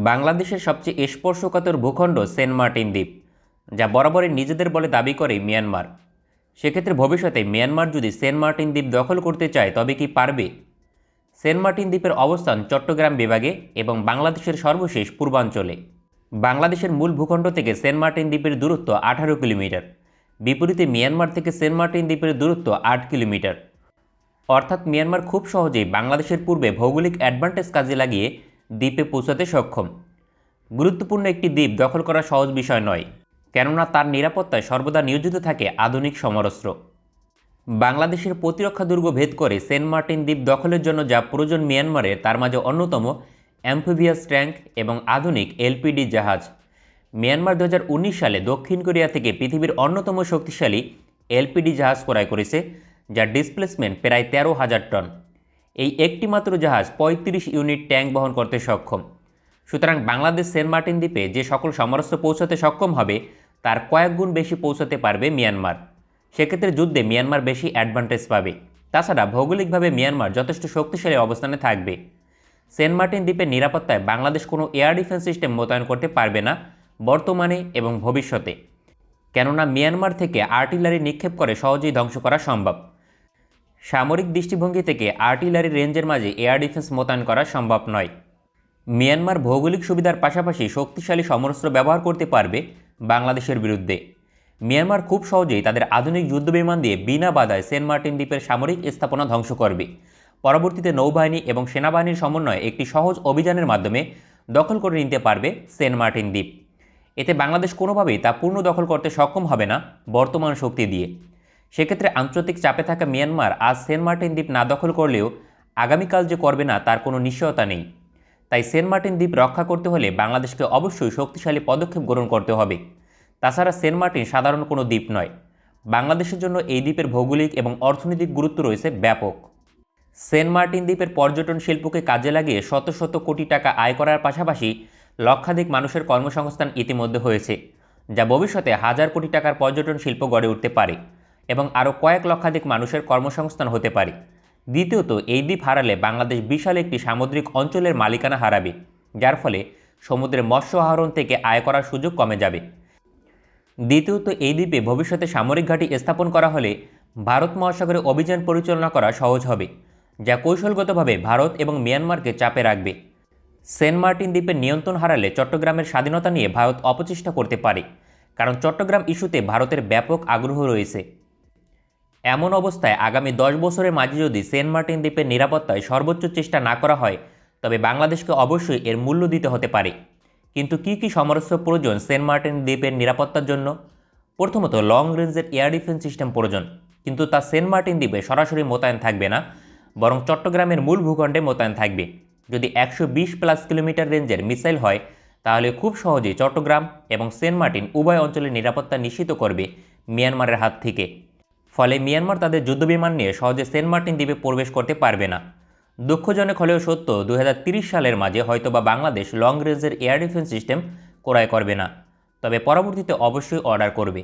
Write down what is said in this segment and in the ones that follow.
বাংলাদেশের সবচেয়ে স্পর্শকাতর ভূখণ্ড সেন্ট মার্টিন দ্বীপ, যা বরাবরই নিজেদের বলে দাবি করে মিয়ানমার। সেক্ষেত্রে ভবিষ্যতে মিয়ানমার যদি সেন্ট মার্টিন দ্বীপ দখল করতে চায় তবে কি পারবে? সেন্ট মার্টিন দ্বীপের অবস্থান চট্টগ্রাম বিভাগে এবং বাংলাদেশের সর্বশেষ পূর্বাঞ্চলে। বাংলাদেশের মূল ভূখণ্ড থেকে সেন্ট মার্টিন দ্বীপের দূরত্ব 18 কিলোমিটার, বিপরীতে মিয়ানমার থেকে সেন্ট মার্টিন দ্বীপের দূরত্ব 8 কিলোমিটার। অর্থাৎ মিয়ানমার খুব সহজেই বাংলাদেশের পূর্বে ভৌগোলিক অ্যাডভান্টেজ কাজে লাগিয়ে দ্বীপে পৌঁছাতে সক্ষম। গুরুত্বপূর্ণ একটি দ্বীপ দখল করা সহজ বিষয় নয়, কেননা তার নিরাপত্তায় সর্বদা নিয়োজিত থাকে আধুনিক সমরাস্ত্র। বাংলাদেশের প্রতিরক্ষা দুর্গ ভেদ করে সেন্ট মার্টিন দ্বীপ দখলের জন্য যা প্রয়োজন মিয়ানমারের, তার মাঝে অন্যতম অ্যাম্ফিবিয়াস ট্যাঙ্ক এবং আধুনিক এলপিডি জাহাজ। মিয়ানমার 2019 সালে দক্ষিণ কোরিয়া থেকে পৃথিবীর অন্যতম শক্তিশালী এলপিডি জাহাজ ক্রয় করেছে, যার ডিসপ্লেসমেন্ট প্রায় 13,000 টন। এই একটি মাত্র জাহাজ 35 ইউনিট ট্যাঙ্ক বহন করতে সক্ষম। সুতরাং বাংলাদেশ সেন্ট মার্টিন দ্বীপে যে সকল সমরাস্ত্র পৌঁছাতে সক্ষম হবে, তার কয়েক গুণ বেশি পৌঁছাতে পারবে মিয়ানমার। সেক্ষেত্রে যুদ্ধে মিয়ানমার বেশি অ্যাডভান্টেজ পাবে। তাছাড়া ভৌগোলিকভাবে মিয়ানমার যথেষ্ট শক্তিশালী অবস্থানে থাকবে। সেন্ট মার্টিন দ্বীপের নিরাপত্তায় বাংলাদেশ কোনো এয়ার ডিফেন্স সিস্টেম মোতায়েন করতে পারবে না বর্তমানে এবং ভবিষ্যতে, কেননা মিয়ানমার থেকে আর্টিলারি নিক্ষেপ করে সহজেই ধ্বংস করা সম্ভব। সামরিক দৃষ্টিভঙ্গি থেকে আর্টিলারি রেঞ্জের মাঝে এয়ার ডিফেন্স মোতায়েন করা সম্ভব নয়। মিয়ানমার ভৌগোলিক সুবিধার পাশাপাশি শক্তিশালী সমরাস্ত্র ব্যবহার করতে পারবে বাংলাদেশের বিরুদ্ধে। মিয়ানমার খুব সহজেই তাদের আধুনিক যুদ্ধবিমান দিয়ে বিনা বাধায় সেন্ট মার্টিন দ্বীপের সামরিক স্থাপনা ধ্বংস করবে। পরবর্তীতে নৌবাহিনী এবং সেনাবাহিনীর সমন্বয়ে একটি সহজ অভিযানের মাধ্যমে দখল করে নিতে পারবে সেন্ট মার্টিন দ্বীপ। এতে বাংলাদেশ কোনোভাবেই তা পূর্ণ দখল করতে সক্ষম হবে না বর্তমান শক্তি দিয়ে। সেক্ষেত্রে আন্তর্জাতিক চাপে থাকা মিয়ানমার আজ সেন্ট মার্টিন দ্বীপ না দখল করলেও আগামীকাল যে করবে না তার কোনো নিশ্চয়তা নেই। তাই সেন্ট মার্টিন দ্বীপ রক্ষা করতে হলে বাংলাদেশকে অবশ্যই শক্তিশালী পদক্ষেপ গ্রহণ করতে হবে। তাছাড়া সেন্ট মার্টিন সাধারণ কোনো দ্বীপ নয়। বাংলাদেশের জন্য এই দ্বীপের ভৌগোলিক এবং অর্থনৈতিক গুরুত্ব রয়েছে ব্যাপক। সেন্ট মার্টিন দ্বীপের পর্যটন শিল্পকে কাজে লাগিয়ে শত শত কোটি টাকা আয় করার পাশাপাশি লক্ষাধিক মানুষের কর্মসংস্থান ইতিমধ্যে হয়েছে, যা ভবিষ্যতে হাজার কোটি টাকার পর্যটন শিল্প গড়ে উঠতে পারে এবং আরও কয়েক লক্ষাধিক মানুষের কর্মসংস্থান হতে পারে। দ্বিতীয়ত, এই দ্বীপ হারালে বাংলাদেশ বিশাল একটি সামুদ্রিক অঞ্চলের মালিকানা হারাবে, যার ফলে সমুদ্রে মৎস্য আহরণ থেকে আয় করার সুযোগ কমে যাবে। দ্বিতীয়ত, এই দ্বীপে ভবিষ্যতে সামরিক ঘাঁটি স্থাপন করা হলে ভারত মহাসাগরে অভিযান পরিচালনা করা সহজ হবে, যা কৌশলগতভাবে ভারত এবং মিয়ানমারকে চাপে রাখবে। সেন্ট মার্টিন দ্বীপের নিয়ন্ত্রণ হারালে চট্টগ্রামের স্বাধীনতা নিয়ে ভারত অপচেষ্টা করতে পারে, কারণ চট্টগ্রাম ইস্যুতে ভারতের ব্যাপক আগ্রহ রয়েছে। এমন অবস্থায় আগামী 10 বছরের মাঝে যদি সেন্ট মার্টিন দ্বীপের নিরাপত্তায় সর্বোচ্চ চেষ্টা না করা হয়, তবে বাংলাদেশকে অবশ্যই এর মূল্য দিতে হতে পারে। কিন্তু কী কী সমরাস্ত্র প্রয়োজন সেন্ট মার্টিন দ্বীপের নিরাপত্তার জন্য? প্রথমত, লং রেঞ্জের এয়ার ডিফেন্স সিস্টেম প্রয়োজন, কিন্তু তা সেন্ট মার্টিন দ্বীপে সরাসরি মোতায়েন থাকবে না, বরং চট্টগ্রামের মূল ভূখণ্ডে মোতায়েন থাকবে। যদি 120+ কিলোমিটার রেঞ্জের মিসাইল হয়, তাহলে খুব সহজেই চট্টগ্রাম এবং সেন্ট মার্টিন উভয় অঞ্চলের নিরাপত্তা নিশ্চিত করবে মিয়ানমারের হাত থেকে। ফলে মিয়ানমার তাদের যুদ্ধবিমান নিয়ে সহজে সেন্ট মার্টিন দ্বীপে প্রবেশ করতে পারবে না। দুঃখজনক হলেও সত্য, 2030 সালের মাঝে হয়তোবা বাংলাদেশ লং রেঞ্জের এয়ার ডিফেন্স সিস্টেম ক্রয় করবে না, তবে পরবর্তীতে অবশ্যই অর্ডার করবে।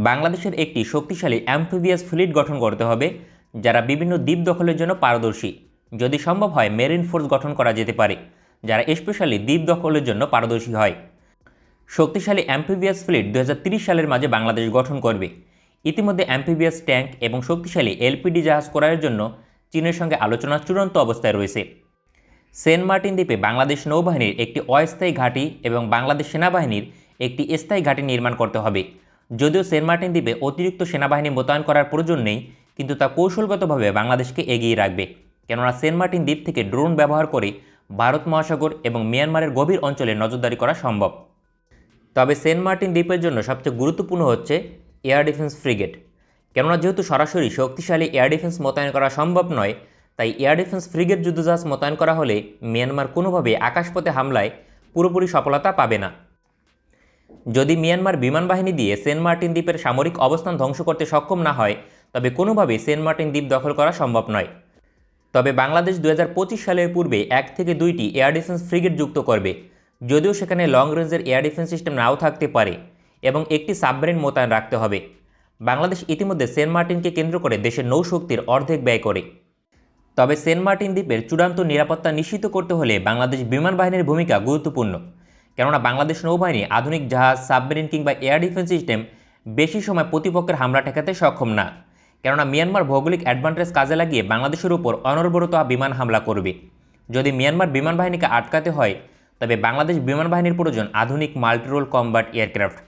বাংলাদেশের একটি শক্তিশালী অ্যাম্ফিবিয়াস ফ্লিট গঠন করতে হবে, যারা বিভিন্ন দ্বীপ দখলের জন্য পারদর্শী। যদি সম্ভব হয়, মেরিন ফোর্স গঠন করা যেতে পারে, যারা স্পেশালি দ্বীপ দখলের জন্য পারদর্শী হয়। শক্তিশালী অ্যাম্ফিবিয়াস ফ্লিট 2030 সালের মাঝে বাংলাদেশ গঠন করবে। ইতিমধ্যে অ্যাম্ফিবিয়াস ট্যাঙ্ক এবং শক্তিশালী এলপিডি জাহাজ ক্রয়ের জন্য চীনের সঙ্গে আলোচনা চূড়ান্ত অবস্থায় রয়েছে। সেন্ট মার্টিন দ্বীপে বাংলাদেশ নৌবাহিনীর একটি অস্থায়ী ঘাঁটি এবং বাংলাদেশ সেনাবাহিনীর একটি স্থায়ী ঘাঁটি নির্মাণ করতে হবে। যদিও সেন্ট মার্টিন দ্বীপে অতিরিক্ত সেনাবাহিনী মোতায়েন করার প্রয়োজন নেই, কিন্তু তা কৌশলগতভাবে বাংলাদেশকে এগিয়ে রাখবে, কেননা সেন্ট মার্টিন দ্বীপ থেকে ড্রোন ব্যবহার করে ভারত মহাসাগর এবং মিয়ানমারের গভীর অঞ্চলে নজরদারি করা সম্ভব। তবে সেন্ট মার্টিন দ্বীপের জন্য সবচেয়ে গুরুত্বপূর্ণ হচ্ছে এয়ার ডিফেন্স ফ্রিগেট, কেননা যেহেতু সরাসরি শক্তিশালী এয়ার ডিফেন্স মোতায়েন করা সম্ভব নয়, তাই এয়ার ডিফেন্স ফ্রিগেট যুদ্ধজাহাজ মোতায়েন করা হলে মিয়ানমার কোনোভাবেই আকাশপথে হামলায় পুরোপুরি সফলতা পাবে না। যদি মিয়ানমার বিমান বাহিনী দিয়ে সেন্ট মার্টিন দ্বীপের সামরিক অবস্থান ধ্বংস করতে সক্ষম না হয়, তবে কোনোভাবেই সেন্ট মার্টিন দ্বীপ দখল করা সম্ভব নয়। তবে বাংলাদেশ 2025 সালের পূর্বে 1 থেকে 2টি এয়ার ডিফেন্স ফ্রিগেট যুক্ত করবে, যদিও সেখানে লং রেঞ্জের এয়ার ডিফেন্স সিস্টেম নাও থাকতে পারে এবং একটি সাবমেরিন মোতায়েন রাখতে হবে। বাংলাদেশ ইতিমধ্যে সেন্ট মার্টিনকে কেন্দ্র করে দেশের নৌশক্তির অর্ধেক ব্যয় করে। তবে সেন্ট মার্টিন দ্বীপের চূড়ান্ত নিরাপত্তা নিশ্চিত করতে হলে বাংলাদেশ বিমান বাহিনীর ভূমিকা গুরুত্বপূর্ণ, কেননা বাংলাদেশ নৌবাহিনী আধুনিক জাহাজ, সাবমেরিন কিংবা এয়ার ডিফেন্স সিস্টেম বেশি সময় প্রতিপক্ষের হামলা ঠেকাতে সক্ষম না, কেননা মিয়ানমার ভৌগোলিক অ্যাডভান্টেজ কাজে লাগিয়ে বাংলাদেশের উপর অনবরত বিমান হামলা করবে। যদি মিয়ানমার বিমান বাহিনীকে আটকাতে হয় তবে বাংলাদেশ বিমান বাহিনীর প্রয়োজন আধুনিক মাল্টিরোল কম্ব্যাট এয়ারক্রাফট।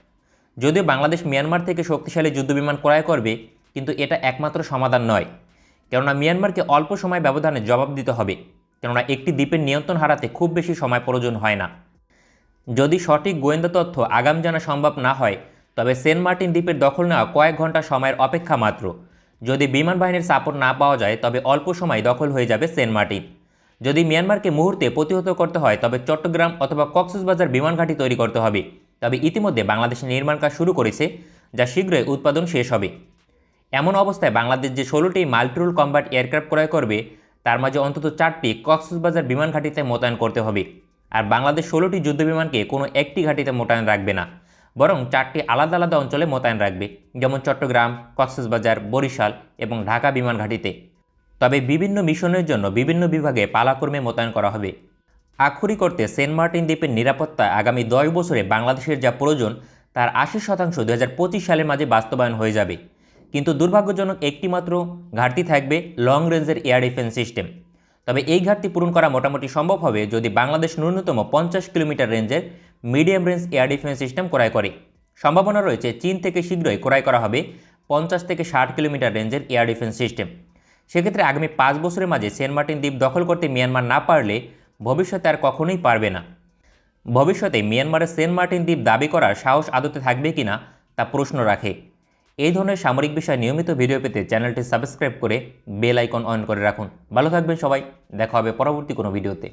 যদিও বাংলাদেশ মিয়ানমার থেকে শক্তিশালী যুদ্ধবিমান ক্রয় করবে, কিন্তু এটা একমাত্র সমাধান নয়, কেননা মিয়ানমারকে অল্প সময় ব্যবধানে জবাব দিতে হবে, কেননা একটি দ্বীপের নিয়ন্ত্রণ হারাতে খুব বেশি সময় প্রয়োজন হয় না। যদি সঠিক গোয়েন্দা তথ্য আগাম জানা সম্ভব না হয় তবে সেন্ট মার্টিন দ্বীপের দখল নেওয়া কয়েক ঘন্টা সময়ের অপেক্ষা মাত্র। যদি বিমান বাহিনীর সাপোর্ট না পাওয়া যায় তবে অল্প সময় দখল হয়ে যাবে সেন্ট মার্টিন। যদি মিয়ানমারকে মুহূর্তে প্রতিহত করতে হয় তবে চট্টগ্রাম অথবা কক্সবাজার বিমান ঘাঁটি তৈরি করতে হবে। তবে ইতিমধ্যে বাংলাদেশ নির্মাণ কাজ শুরু করেছে, যা শীঘ্রই উৎপাদন শেষ হবে। এমন অবস্থায় বাংলাদেশ যে 16টি মাল্টিরোল কম্ব্যাট এয়ারক্রাফট ক্রয় করবে তার মাঝে অন্তত 4টি কক্সবাজার বিমান ঘাঁটিতে মোতায়েন করতে হবে। আর বাংলাদেশ 16টি যুদ্ধবিমানকে কোনো একটি ঘাঁটিতে মোতায়েন রাখবে না, বরং 4টি আলাদা আলাদা অঞ্চলে মোতায়েন রাখবে, যেমন চট্টগ্রাম, কক্সবাজার, বরিশাল এবং ঢাকা বিমান ঘাঁটিতে। তবে বিভিন্ন মিশনের জন্য বিভিন্ন বিভাগে পালাক্রমে মোতায়েন করা হবে। আক্ষরিক অর্থে সেন্ট মার্টিন দ্বীপের নিরাপত্তা আগামী 10 বছরে বাংলাদেশের যা প্রয়োজন তার 80% 2025 সালের মাঝে বাস্তবায়ন হয়ে যাবে। কিন্তু দুর্ভাগ্যজনক একটি মাত্র ঘাটতি থাকবে, লং রেঞ্জের এয়ার ডিফেন্স সিস্টেম। তবে এই ঘাটতি পূরণ করা মোটামুটি সম্ভব হবে যদি বাংলাদেশ ন্যূনতম 50 কিলোমিটার রেঞ্জের medium range air defence system ক্রয় করে। সম্ভাবনা রয়েছে চীন থেকে শীঘ্রই ক্রয় করা হবে 50 থেকে 60 কিলোমিটার রেঞ্জের এয়ার ডিফেন্স সিস্টেম। সেক্ষেত্রে আগামী 5 বছরের মাঝে সেন্ট মার্টিন দ্বীপ দখল করতে মিয়ানমার না পারলে ভবিষ্যতে আর কখনোই পারবে না। ভবিষ্যতে মিয়ানমারের সেন্ট মার্টিন দ্বীপ দাবি করার সাহস আদতে থাকবে কিনা তা প্রশ্ন রাখে। এই ধরনের সামরিক বিষয়ে নিয়মিত ভিডিও পেতে চ্যানেলটি সাবস্ক্রাইব করে বেল আইকন অন করে রাখুন। ভালো থাকবেন সবাই, দেখা হবে পরবর্তী কোনো ভিডিওতে।